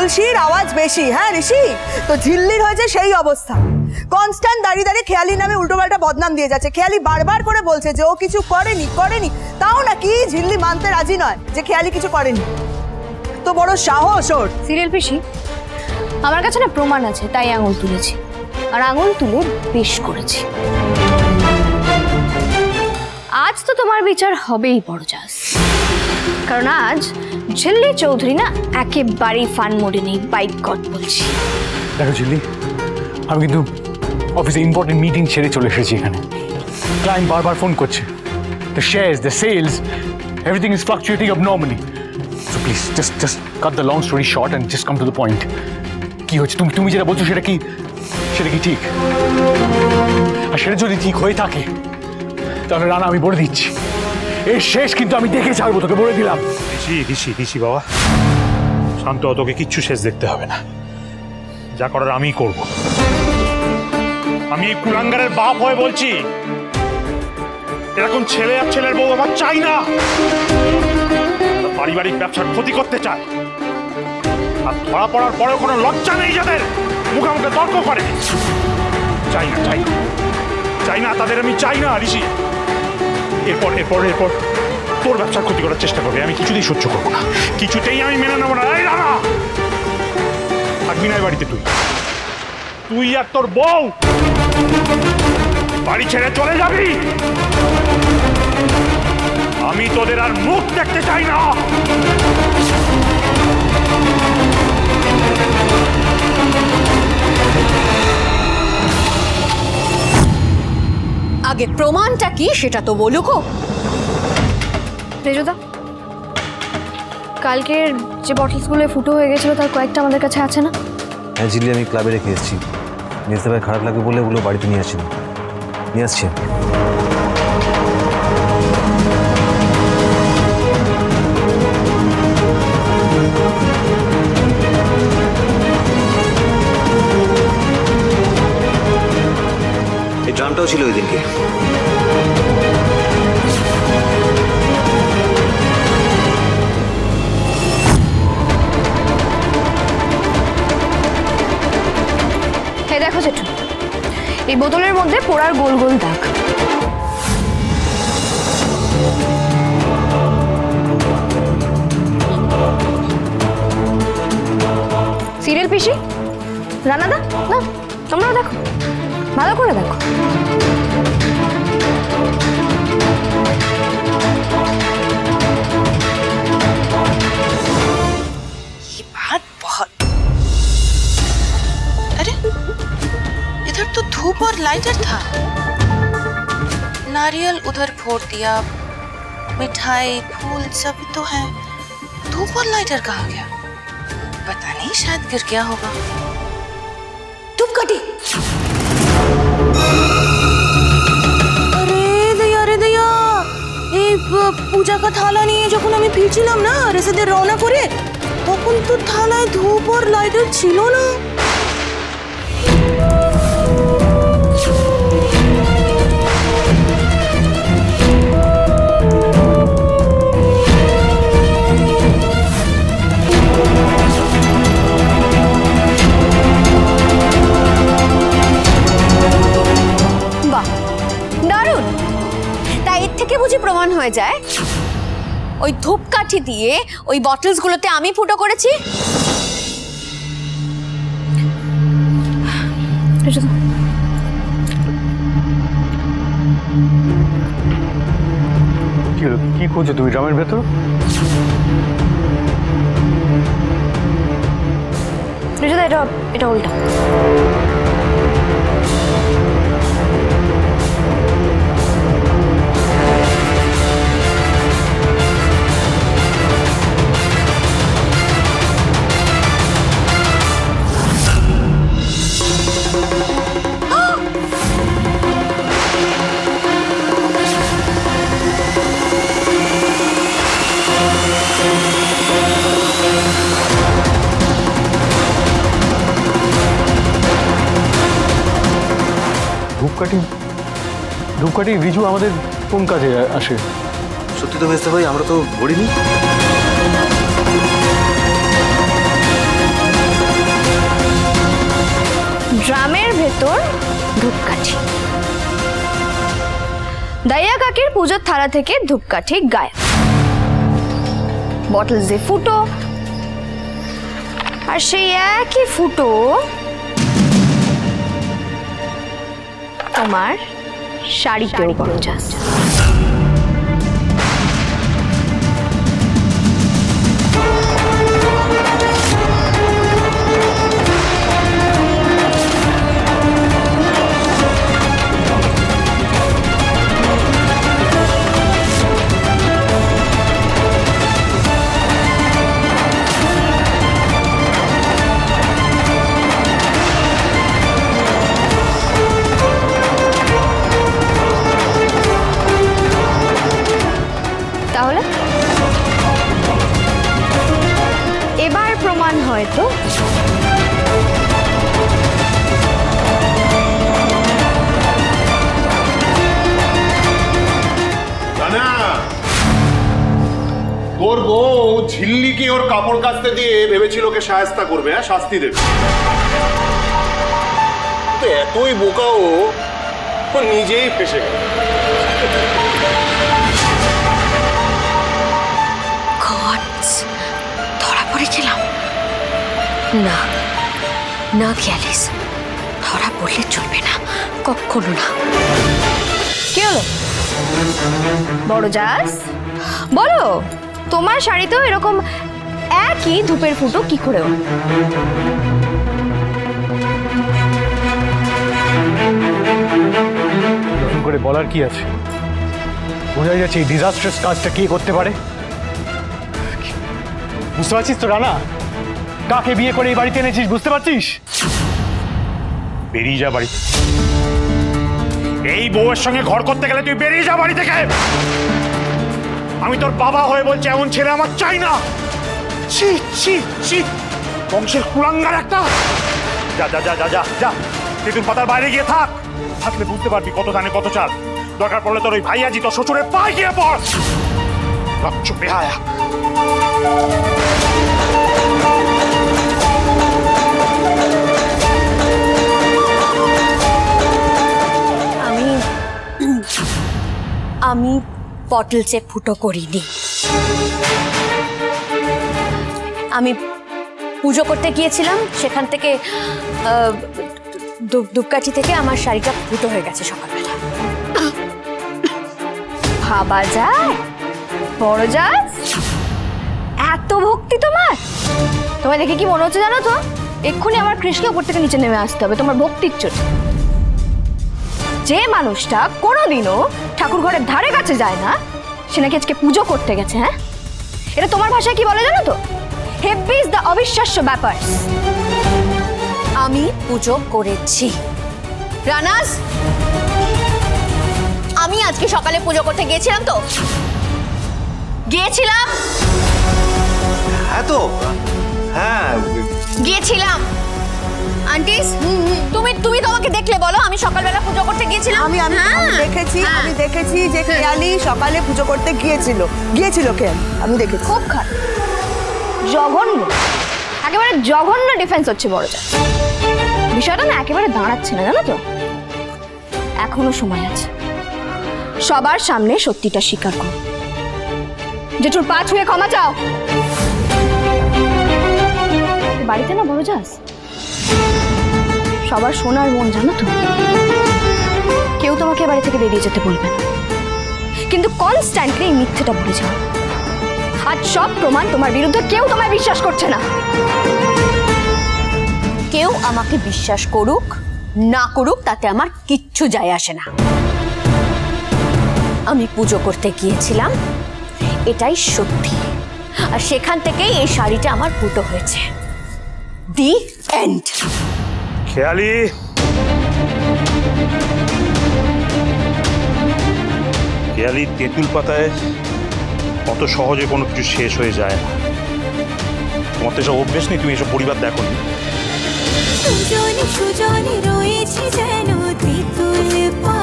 কলসির আওয়াজ বেশি। হ্যাঁ ঋষি, তো ঝিল্লির হয়েছে সেই অবস্থা। কনস্ট্যান্ট দাঁড়িয়ে দাঁড়িয়ে খেয়ালি নামে উল্টোপাল্টা বদনাম দিয়ে যাচ্ছে। খেয়ালি বারবার করে বলছে যে ও কিছু করেনি, তাও নাকি ঝিল্লি মানতে রাজি নয় যে খেয়ালি কিছু করেনি। তো বড় সাহস ওর। সিরিয়াল পিসি, আমার কাছে না প্রমাণ আছে, তাই আঙুল তুলেছি, আর আঙুল তুলে বেশ করেছি। আজ তো তোমার বিচার হবেই বড়জাস, কারণ আজ ঝিল্লি চৌধুরী না একেবারেই ফান মোডে নেই, বাইক গড বলছি। দেখো ঝিল্লি, আমি কিন্তু অফিসে ইম্পর্টেন্ট মিটিং ছেড়ে চলে এসেছি এখানে। ক্লায়েন্ট বারবার ফোন করছে, the shares, the sales, everything is fluctuating abnormally. So please just cut the long story short and just come to the point. কি হচ্ছে তুমি যেটা বলছো সেটা কি ঠিক? আর সেটা যদি ঠিক হয়ে থাকে তাহলে রানা আমি বলে দিচ্ছি, এর শেষ কিন্তু আমি দেখে ছাড়বো, তোকে বলে দিলাম। ঋষি বাবা শান্ত, তোকে কিচ্ছু শেষ দেখতে হবে না, যা করার আমিই করব। আমি এই কুলাঙ্গারের বাপ হয়ে বলছি, এরকম ছেলে আর ছেলের বউ আমার চাই না। পারিবারিক ব্যবসার ক্ষতি করতে চায়, আর ধরা পড়ার পরেও কোনো লজ্জা নেই যাদের মুখে তর্ক করে। চাই না তাদের, আমি চাই না ঋষি। এরপর তোর ব্যবসার ক্ষতি করার চেষ্টা করবে, আমি কিছুতেই সহ্য করবো না, কিছুতেই আমি মেনে নেবো না। এই রানা, থাকবি না বাড়িতে, তুই আর তোর বউ বাড়ি ছেড়ে চলে যাবি। আমি তোদের আর মুখ দেখতে চাই না। আগে প্রমাণটা কি সেটা তো বলুকো। রেজুদা, কালকের যে বটলসগুলো ফুটো হয়ে গেছিল তার কয়েকটা আমাদের কাছে আছে না? হ্যাঁ ঝিল্লি, আমি ক্লাবে রেখে এসেছি। নিয়ে ভাই খারাপ লাগবে বলে ওগুলো বাড়িতে নিয়ে আসছি। এই ড্রামটাও ছিল ওই দিনকে। দেখো জেঠু, এই বোতলের মধ্যে পোড়ার গোল গোল দাগ। সিরিয়াল পিসি, রানাদা, না তোমরাও দেখো, ভালো করে দেখো। तो धूप और लाइटर था, नारियल उधर फोड़ दिया, मिठाई फूल सब तो है, धूप और लाइटर कहाँ गया? पता नहीं, शायद गिर गया होगा। ধূপকাঠি। अरे दया, এই পূজা কা থালা নিয়ে যখন আমি ফিরছিলাম না রেসেদের রওনা করে, তখন তো থালায় ধূপ আর লাইটার ছিল না। প্রমাণ হয়ে যায় ওই ধূপকাঠি দিয়ে ওই বটলসগুলোতে আমি ফুটো করেছি। কি করছো তুমি ড্রামের ভেতর? এটা উল্টা। ধূপকাঠি রিজু আমাদের কোন কাজে আসে? সত্যি তো মেজদা ভাই, আমরা তো ধরিনি। ড্রামের ভেতর ধূপকাঠি। দাইয়া কাকির পুজোর থালা থেকে ধূপকাঠি গায়েব, বটলসে ফুটো, আর সেই একই ফুটো তোমার শাড়িতেও বড়জাস। তাহলে এবার প্রমাণ হয়তো তোর বউ ঝিল্লিকে ওর কাপড় কাচতে দিয়ে ভেবেছিল ওকে সায়স্তা করবে, হ্যাঁ, শাস্তি দেবে। তো এতই বোকা ও নিজেই ফেসে গেল। ধরা পড়েছিলাম না, না খেয়ালিস, ধরা পড়লে চলবে না, কখনো না। কি হলো বড়জাস, বলো তোমার শাড়িতেও এরকম একই ধূপের ফুটো কি করে? করে বলার কি আছে? বোঝাই যাচ্ছে এই ডিজাস্ট্রাস কাজটা কে করতে পারে। বুঝতে পারছিস তো রানা, কাকে বিয়ে করে এই বাড়িতে এনেছিস? বুঝতে পারছিস? বেরিয়ে যা বাড়ি। এই বউয়ের সঙ্গে ঘর করতে গেলে তুই বেরিয়ে যা বাড়ি থেকে। আমি তোর বাবা হয়ে বলছি, এমন ছেলে আমার চাই না। ছি ছি ছি, বংশের কুলাঙ্গার একটা। যা যা যা যা যা যা, তেঁতুল পাতার বাইরে গিয়ে থাক। থাকলে বুঝতে পারবি কত ধানে কত চাল। দরকার পড়লে তোর ওই ভাইয়াজি তোর শ্বশুরের পায়ে গিয়ে পড়। রাখছো বেহায়া। আমি বটলসে ফুটো করিনি। আমি পুজো করতে গিয়েছিলাম, সেখান থেকে ধূপকাঠি থেকে আমার শাড়িটা ফুটো হয়ে গেছে সকালবেলা। ভাবা যায় বড়জাস, এত ভক্তি তোমার। তোমায় দেখে কি মনে হচ্ছে জানো তো, এক্ষুনি আমার কৃষ্ণকে উপর থেকে নিচে নেমে আসতে হবে তোমার ভক্তির চোটে। যে মানুষটা কোনোদিনও ঠাকুর ঘরের ধারে কাছে যায় না, সে নাকি আজকে পুজো করতে গেছে। হ্যাঁ, এটা তোমার ভাষায় কি বলে জানো তো? হেভি ইজ দ্য অবিশ্বাস্য ব্যাপার। আমি পুজো করেছি রানাস। আমি আজকে সকালে পুজো করতে গিয়েছিলাম তো, গিয়েছিলাম। হ্যাঁ তো, হ্যাঁ গিয়েছিলাম। আন্টিস, তুমি তুমি তোমাকে দেখলে বলো আমি সকালবেলা পুজো করতে গিয়েছিলাম। আমি দেখেছি যে খেয়ালি সকালে পুজো করতে গিয়েছিল কে? আমি দেখেছি। খুব খারাপ, জঘন্য, একেবারে জঘন্য ডিফেন্স হচ্ছে বড়জাস। বিষয়টা না একেবারে দাঁড়াচ্ছে না, জানো তো। এখনো সময় আছে, সবার সামনে সত্যিটা স্বীকার করো। জেঠুর পা ছুঁয়ে ক্ষমা চাও। বাড়িতে না বড়জাস, সবার সোনার মন, জানো তো। কেউ তোমাকে বাড়ি থেকে বেরিয়ে যেতে বলবে না, কিন্তু কনস্ট্যান্টলি এই মিথ্যেটা বলে যাও। আজ সব প্রমাণ তোমার বিরুদ্ধে, কেউ তোমায় বিশ্বাস করছে না। কেউ আমাকে বিশ্বাস করুক না করুক তাতে আমার কিচ্ছু যায় আসে না। আমি পুজো করতে গিয়েছিলাম, এটাই সত্যি। আর সেখান থেকেই এই শাড়িটা আমার ফুটো হয়েছে। The end. খেয়ালি, খেয়ালি, তেঁতুল পাতায় অত সহজে কোনো কিছু শেষ হয়ে যায় না। তোমার তো এসব অভ্যেস নেই, তুমি এসব পরিবার দেখো নি। সুজনে সুজনে রয়েছে যেন তেঁতুল পাতা।